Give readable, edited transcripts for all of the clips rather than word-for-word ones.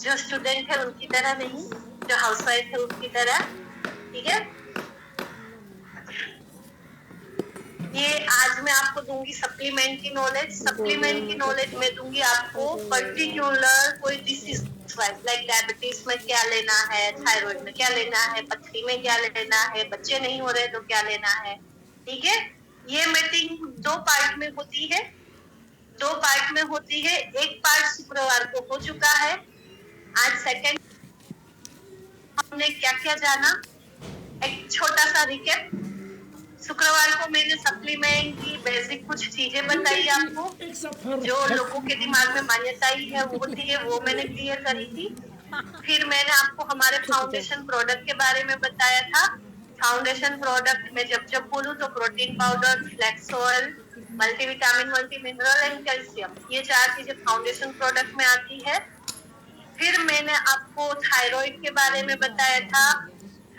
जो स्टूडेंट है उनकी तरह नहीं, जो हाउसवाइफ है उनकी तरह, ठीक है। ये आज मैं आपको दूंगी सप्लीमेंट की नॉलेज। सप्लीमेंट की नॉलेज में दूंगी आपको पर्टिकुलर कोई डिसीज वाइज, लाइक डायबिटीज में क्या लेना है, थायराइड में क्या लेना है, पथरी में क्या लेना है, बच्चे नहीं हो रहे तो क्या लेना है, ठीक है। ये मीटिंग 2 पार्ट में होती है, 2 पार्ट में होती है। एक पार्ट शुक्रवार को हो चुका है। आज सेकंड हमने क्या क्या जाना, एक छोटा सा रिकेप। शुक्रवार को मैंने सप्लीमेंट की बेसिक कुछ चीजें बताई आपको, जो लोगों के दिमाग में मान्यताएं है वो होती है, वो मैंने क्लियर करी थी। फिर मैंने आपको हमारे फाउंडेशन प्रोडक्ट के बारे में बताया था। फाउंडेशन प्रोडक्ट में जब जब बोलूं तो protein powder, flax oil, multivitamin, multi mineral and calcium, ये 4 चीजें फाउंडेशन प्रोडक्ट में आती है। फिर मैंने आपको थायराइड के बारे में बताया था।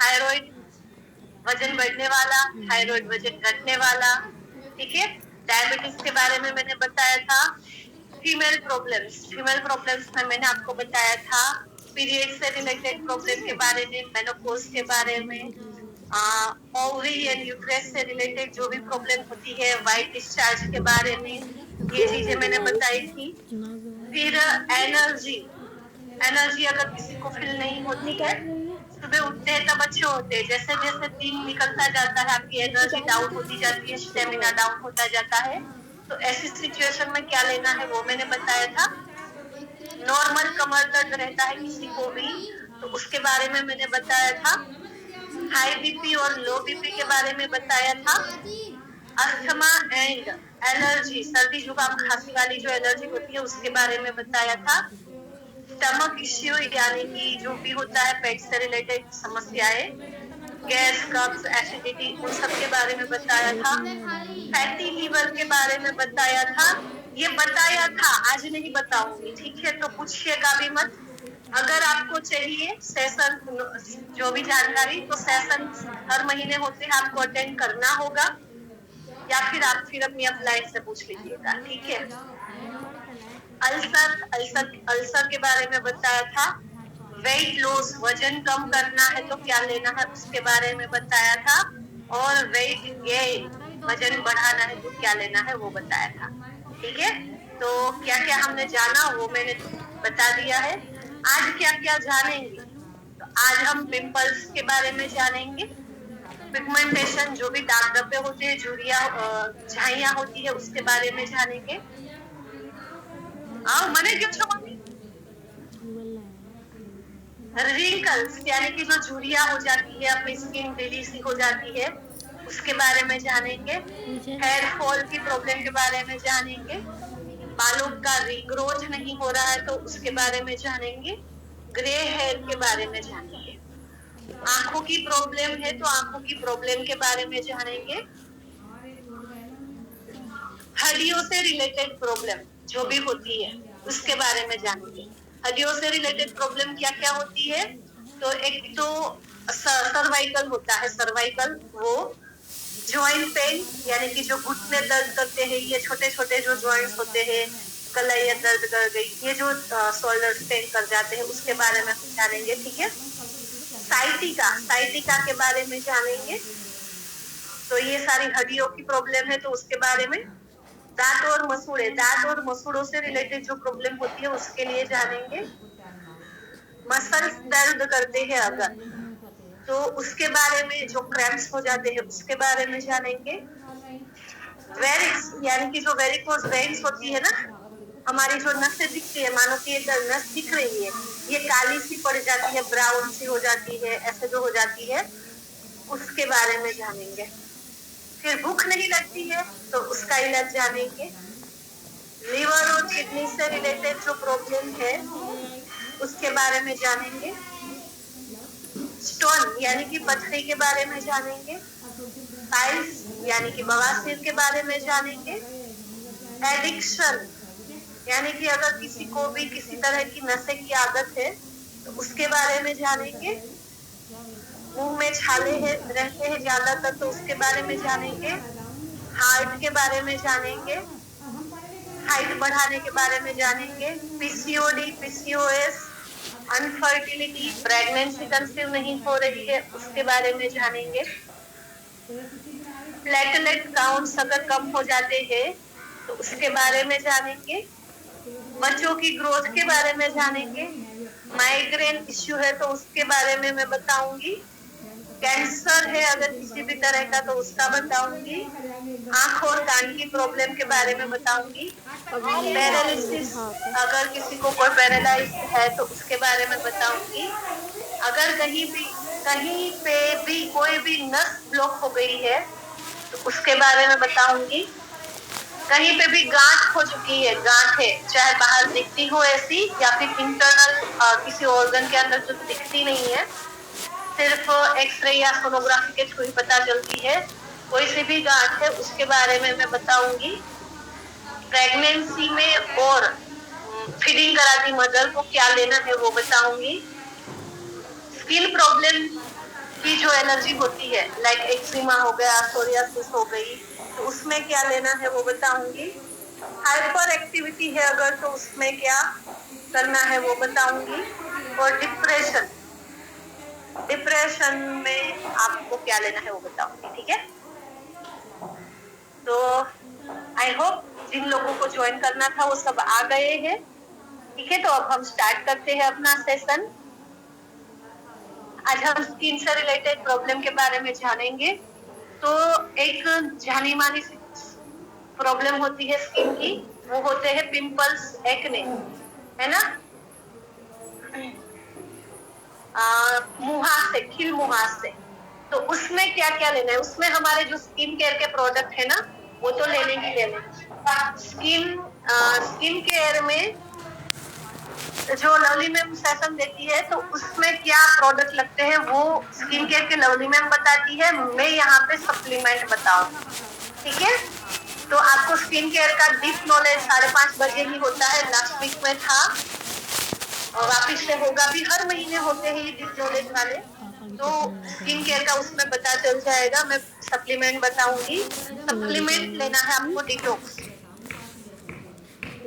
थायराइड वजन बढ़ने वाला, थायराइड वजन घटने वाला, ठीक है। डायबिटीज के बारे में मैंने बताया था। फीमेल प्रॉब्लम्स में मैंने आपको बताया था पीरियड से रिलेटेड प्रॉब्लम के बारे में, मेनोपॉज के बारे में, ओवरी एंड यूट्रस से रिलेटेड जो भी प्रॉब्लम होती है, वाइट डिस्चार्ज के बारे में, ये चीजें मैंने बताई थी। फिर एनर्जी अगर किसी को फील नहीं होती है, सुबह उठते हैं तब अच्छे होते हैं, जैसे जैसे दिन निकलता जाता है आपकी एनर्जी डाउन होती जाती है, स्टेमिना डाउन होता जाता है, तो ऐसी सिचुएशन में क्या लेना है वो मैंने बताया था। नॉर्मल कमर दर्द रहता है किसी को भी तो उसके बारे में मैंने बताया था। हाई बीपी और लो बीपी के बारे में बताया था। अस्थमा एंड एलर्जी, सर्दी जुकाम खांसी वाली जो एलर्जी होती है उसके बारे में बताया था। स्टमक इश्यू यानी कि जो भी होता है पेट से रिलेटेड समस्याएं, गैस, कब्ज, एसिडिटी, उन सब के बारे में बताया था। फैटी लीवर के बारे में बताया था। ये बताया था, आज नहीं बताऊंगी, ठीक है, तो पूछिएगा भी मत। अगर आपको चाहिए सेशन, जो भी जानकारी, तो सेशन हर महीने होते हैं, आपको अटेंड करना होगा, या फिर आप फिर अपनी अपलाइन से पूछ लीजिएगा, ठीक है। अल्सर के बारे में बताया था। वेट लॉस, वजन कम करना है तो क्या लेना है उसके बारे में बताया था। और वेट गेन, वजन बढ़ाना है तो क्या लेना है वो बताया था, ठीक है। तो क्या क्या हमने जाना वो मैंने बता दिया है। आज क्या क्या जानेंगे, तो आज हम पिंपल्स के बारे में जानेंगे। पिगमेंटेशन, जो भी दाग धब्बे होते हैं, झुर्रियां, झाइयां होती है, उसके बारे में जानेंगे। आओ मने क्यों छो मम्मी। रिंकल्स यानी कि जो झुर्रियां हो जाती है, अपनी स्किन ढीली सी हो जाती है, उसके बारे में जानेंगे। हेयर फॉल की प्रॉब्लम के बारे में जानेंगे। बालों का रीग्रोथ नहीं हो रहा है तो उसके बारे में जानेंगे। ग्रे हेयर के बारे में जानेंगे। आंखों की प्रॉब्लम है तो आंखों की प्रॉब्लम के बारे में जानेंगे। हड्डियों से रिलेटेड प्रॉब्लम जो भी होती है उसके बारे में जानेंगे। हड्डियों से रिलेटेड प्रॉब्लम क्या क्या होती है, तो एक तो सर्वाइकल होता है, सर्वाइकल, वो ज्वाइंट पेन यानी कि जो घुटने दर्द करते हैं, ये छोटे छोटे जो ज्वाइंट्स होते हैं, कलाइयां दर्द कर गई, ये जो शोल्डर पेन कर जाते हैं, उसके बारे में जानेंगे, ठीक है। साइटिका के बारे में जानेंगे। तो ये सारी हड्डियों की प्रॉब्लम है तो उसके बारे में। दांत और मसूड़ों से रिलेटेड जो प्रॉब्लम होती है उसके लिए जानेंगे। मसल्स दर्द करते हैं अगर, तो उसके बारे में, जो क्रैम्प्स हो जाते हैं उसके बारे में जानेंगे। वेरिक्स यानी कि जो वेरिकोज वेन्स होती है ना, हमारी जो नसें दिखती है, मानो कि ये नस दिख रही है, ये काली सी पड़ जाती है, ब्राउन सी हो जाती है, ऐसे जो हो जाती है, उसके बारे में जानेंगे। फिर भूख नहीं लगती है तो उसका इलाज जानेंगे। लिवर और किडनी से रिलेटेड जो प्रॉब्लम है उसके बारे में जानेंगे। स्टोन यानी कि पथरी के बारे में जानेंगे। पाइल्स यानी कि बवासीर के बारे में जानेंगे। एडिक्शन यानी कि अगर किसी को भी किसी तरह की नशे की आदत है तो उसके बारे में जानेंगे। मुंह में छाले रहते हैं ज्यादातर तो उसके बारे में जानेंगे। हार्ट के बारे में जानेंगे। हाइट बढ़ाने के बारे में जानेंगे। पीसीओडी, पीसीओएस, अनफर्टिलिटी, प्रेगनेंसी कंसीव नहीं हो रही है, उसके बारे में जानेंगे। प्लेटलेट काउंट्स अगर कम हो जाते हैं तो उसके बारे में जानेंगे। बच्चों की ग्रोथ के बारे में जानेंगे। माइग्रेन इश्यू है तो उसके बारे में मैं बताऊंगी। कैंसर है अगर किसी भी तरह का तो उसका बताऊंगी। आंख और कान की प्रॉब्लम के बारे में बताऊंगी। पैरालिसिस, अगर किसी को कोई पैरालाइज है तो उसके बारे में बताऊंगी। अगर कहीं पे भी कोई भी नस ब्लॉक हो गई है तो उसके बारे में बताऊंगी। कहीं पे भी गांठ हो चुकी है, गांठ है, चाहे बाहर दिखती हो ऐसी या फिर इंटरनल किसी ऑर्गन के अंदर जो दिखती नहीं है, सिर्फ एक्सरे या सोनोग्राफी के थ्रू ही पता चलती है, कोई सी भी गांठ है उसके बारे में मैं बताऊंगी। प्रेगनेंसी में और फीडिंग कराती मदर को क्या लेना है वो बताऊंगी। स्किन प्रॉब्लम की जो एलर्जी होती है, लाइक एक्जिमा हो गया, सोरियासिस हो गई, तो उसमें क्या लेना है वो बताऊंगी। हाइपर एक्टिविटी है अगर तो उसमें क्या करना है वो बताऊंगी। और डिप्रेशन में आपको क्या लेना है वो बताऊंगी। ठीक है, तो आई होप जिन लोगों को ज्वाइन करना था वो सब आ गए हैं। ठीक है, तो अब हम स्टार्ट करते हैं अपना सेशन। आज हम स्किन से रिलेटेड प्रॉब्लम के बारे में जानेंगे। तो एक जानी मानी प्रॉब्लम होती है स्किन की, वो होते हैं पिंपल्स, एक्ने, है ना। मुहासे, खिल मुहासे, तो उसमें क्या क्या लेना है? उसमें हमारे जो स्किन केयर के प्रोडक्ट है ना वो तो लेने ही लेने। स्किन केयर में जो लवली मैम सेशन देती है तो उसमें क्या प्रोडक्ट लगते हैं वो स्किन केयर के लवली मैम बताती है, मैं यहाँ पे सप्लीमेंट बताऊंगी। ठीक है, तो आपको स्किन केयर का डीप नॉलेज 5:30 बजे ही होता है, लास्ट वीक में था और वापिस से होगा भी। हर महीने होते हैं ये डीप नॉलेज वाले, तो स्किन केयर का उसमें पता चल जाएगा। मैं सप्लीमेंट बताऊंगी। सप्लीमेंट लेना है आपको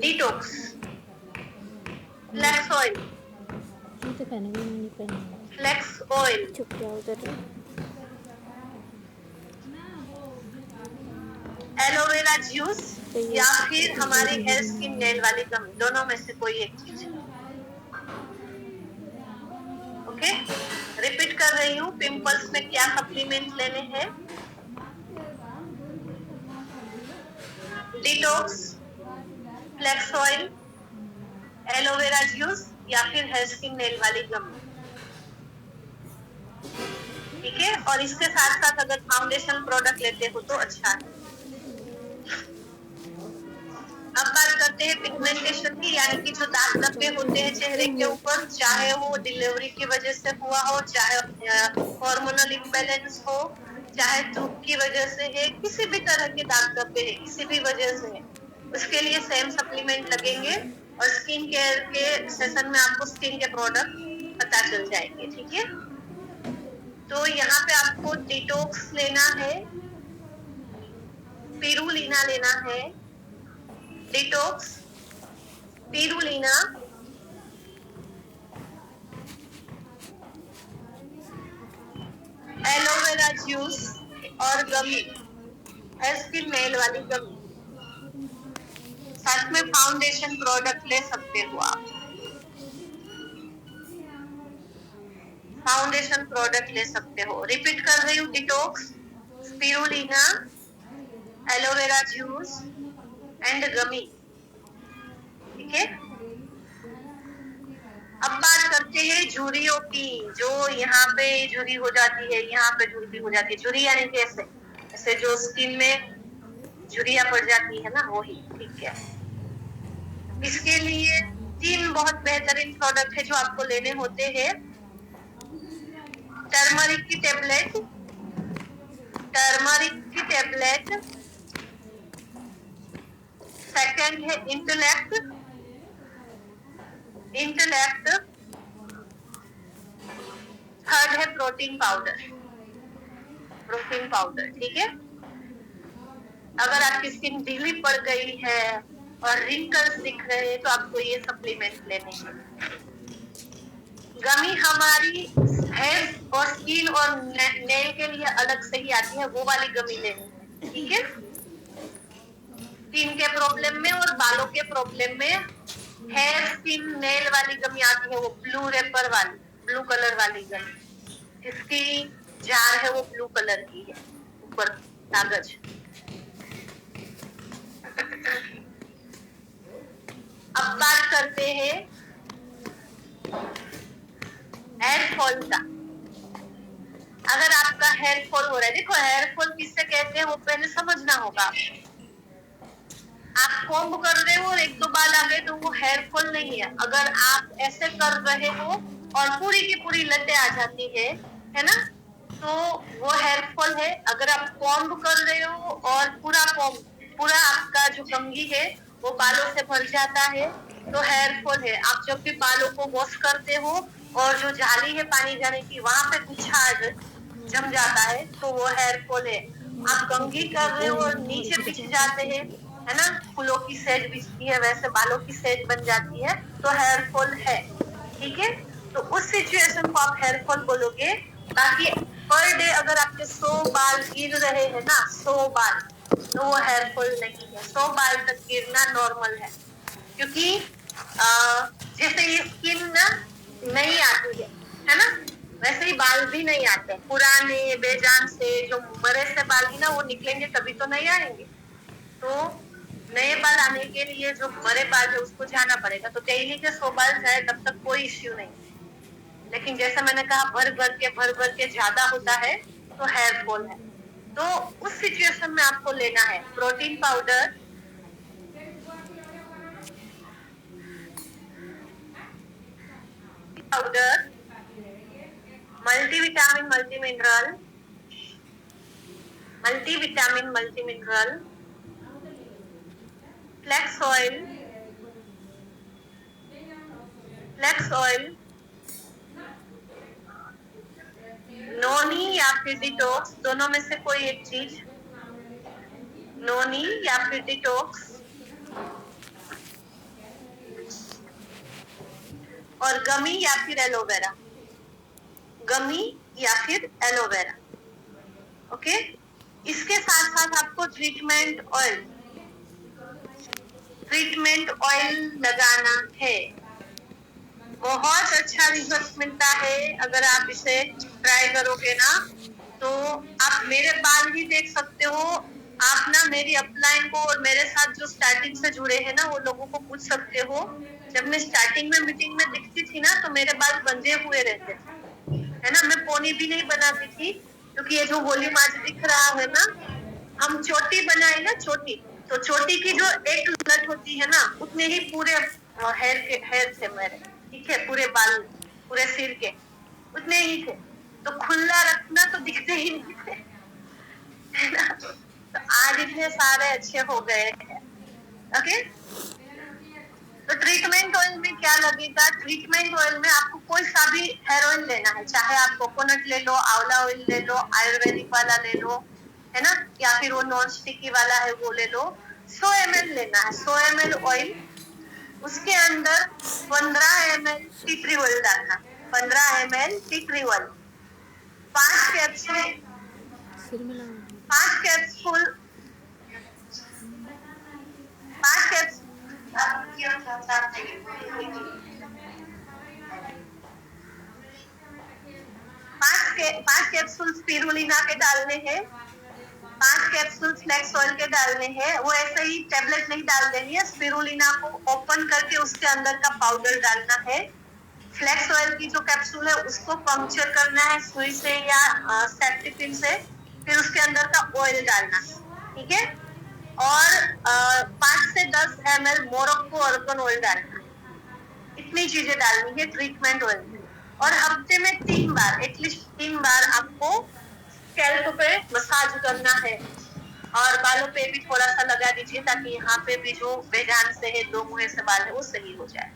detox, flax oil, flax oil, aloe vera juice या फिर हमारी हेयर स्किन नेल वाली गम, दोनों में से कोई एक चीज। ओके, रिपीट कर रही हूँ, पिंपल्स में क्या सप्लीमेंट लेने हैं? Detox, flax oil, aloe vera juice या फिर हेयर स्किन नेल वाली गम। ठीक है, और इसके साथ साथ अगर फाउंडेशन प्रोडक्ट लेते हो तो अच्छा है। अब बात करते हैं पिगमेंटेशन की, यानी कि जो दाग धब्बे होते हैं चेहरे के ऊपर, चाहे वो डिलीवरी की वजह से हुआ हो, चाहे हार्मोनल इम्बैलेंस हो, चाहे धूप की वजह से है, किसी भी तरह के दाग धब्बे है, किसी भी वजह से है, उसके लिए सेम सप्लीमेंट लगेंगे। और स्किन केयर के सेशन में आपको स्किन के प्रोडक्ट पता चल जाएंगे। ठीक है, तो यहाँ पे आपको डिटॉक्स लेना है, पिरुलिना लेना है, डिटॉक्स, पिरुलिना, एलोवेरा जूस और गमी, हेयर स्किन नेल वाली गमी। साथ में फाउंडेशन प्रोडक्ट ले सकते हो आप, फाउंडेशन प्रोडक्ट ले सकते हो। रिपीट कर रही हूँ, detox, spirulina, aloe vera juice and gummy. ठीक है, अब बात करते हैं झुर्रियों की। जो यहाँ पे झुर्री हो जाती है, यहाँ पे झुर्री हो जाती है, झुर्री यानी कि ऐसे जो स्किन में झुर्रियां पड़ जाती है ना, वही। ठीक है, इसके लिए 3 बहुत बेहतरीन प्रोडक्ट है जो आपको लेने होते हैं। टर्मरिक की टेबलेट, सेकंड है इंटेलेक्ट, थर्ड है प्रोटीन पाउडर। ठीक है, अगर आपकी स्किन ढीली पड़ गई है और रिंकल्स दिख रहे हैं तो आपको ये सप्लीमेंट लेने हैं। गमी हमारी हेयर और स्किन और नेल के लिए अलग से ही आती है, वो वाली गमी लेनी है, ठीक है। स्किन के प्रॉब्लम में और बालों के प्रॉब्लम में हेयर स्किन नेल वाली गमी आती है, वो ब्लू रेपर वाली, ब्लू कलर वाली गमी, इसकी जार है वो ब्लू कलर की है, ऊपर कागज। अब बात करते हैं हेयर फॉल का। अगर आपका हेयर फॉल हो रहा है, देखो हेयर फॉल किससे कहते हैं वो पहले समझना होगा। आप कॉम्ब कर रहे हो और एक दो बाल आ गए तो वो हेयर फॉल नहीं है। अगर आप ऐसे कर रहे हो और पूरी की पूरी लटें आ जाती है ना, तो वो हेयर फॉल है। अगर आप कॉम्ब कर रहे हो और पूरा आपका जो कंघी है वो बालों से भर जाता है तो हेयर फॉल है। आप जब भी बालों को वॉश करते हो और जो जाली है पानी जाने की, वहां पे गुच्छा जम जाता है तो वो हेयर फॉल है। आप कंघी कर रहे हो और नीचे बिछ जाते हैं, है ना, फूलों की सेज बिछती है वैसे बालों की सेज बन जाती है तो हेयर फॉल है, ठीक है। तो उस सिचुएशन को आप हेयर फॉल बोलोगे। बाकी पर डे अगर आपके 100 बाल गिर रहे हैं ना, 100 बाल, तो वो हेयर फॉल नहीं है। 100 बाल तक गिरना नॉर्मल है, क्योंकि जैसे ये स्किन ना नहीं आती है ना, वैसे ही बाल भी नहीं आते। पुराने बेजान से जो मरे से बाल ही ना वो निकलेंगे तभी तो नहीं आएंगे। तो नए बाल आने के लिए जो मरे बाल है उसको जाना पड़ेगा। तो डेली के 100 बाल जाए तब तक कोई इश्यू नहीं। लेकिन जैसा मैंने कहा भर भर के ज्यादा होता है तो हेयर फॉल है। तो उस सिचुएशन में आपको लेना है protein powder, multivitamin multimineral, flax oil, noni या फिर डिटॉक्स, दोनों में से कोई एक चीज, नोनी या फिर डिटॉक्स, और गमी या फिर एलोवेरा, गमी या फिर एलोवेरा, ओके। इसके साथ साथ आपको ट्रीटमेंट ऑयल लगाना है। बहुत अच्छा रिजल्ट मिलता है अगर आप इसे ट्राई करोगे ना। तो आप मेरे बाल ही देख सकते हो। आप ना मेरी अपलाइन को और मेरे साथ जो स्टार्टिंग से जुड़े हैं ना वो लोगों को पूछ सकते हो। जब मैं स्टार्टिंग में मीटिंग में दिखती थी ना तो मेरे बाल बंधे हुए रहते थे, है ना। मैं पोनी भी नहीं बनाती थी, क्योंकि ये जो वॉल्यूम आज दिख रहा है ना, हम चोटी बनाए ना, चोटी, तो चोटी की जो एक लट होती है ना उतने ही पूरे हेयर थे मेरे, ठीक है, पूरे बाल पूरे सिर के उतने ही थे। तो खुला रखना तो दिखते ही नहीं थे, है ना। तो आज इतने सारे अच्छे हो गए हैं, ओके। तो ट्रीटमेंट ऑयल में क्या लगेगा? ट्रीटमेंट ऑयल में आपको कोई सा भी हेयर ऑयल लेना है, चाहे आप कोकोनट ले लो, आंवला ऑयल ले लो, आयुर्वेदिक वाला ले लो, है ना, या फिर वो नॉन स्टिकी वाला है वो ले लो। 100 ml लेना है, 100 ml ऑयल। उसके अंदर 15 ml टी ट्री ऑयल डालना, 15 ml tea tree oil, 5 capsule 5 capsule 5 capsule spirulina के डालने हैं, 5 कैप्सूल फ्लैक्स ऑयल के डालने हैं। वो ऐसे ही टेबलेट नहीं डाल देनी है, स्पिरुलिना को ओपन करके उसके अंदर का पाउडर डालना है। फ्लैक्स ऑयल की जो कैप्सूल है उसको पंक्चर करना है सुई से या सेफ्टी पिन से, फिर उसके अंदर का ऑयल डालना, ठीक है। और 5 से 10 ml मोरक्को अर्गन ऑयल डालना। इतनी चीजें डालनी है ट्रीटमेंट ऑयल में। और हफ्ते में 3 बार, एटलीस्ट 3 बार आपको स्कैल्प पे मसाज करना है। और बालों पे भी थोड़ा सा लगा दीजिए ताकि यहाँ पे भी जो बेजान से है, दो मुहे से बाल है, वो सही हो जाए।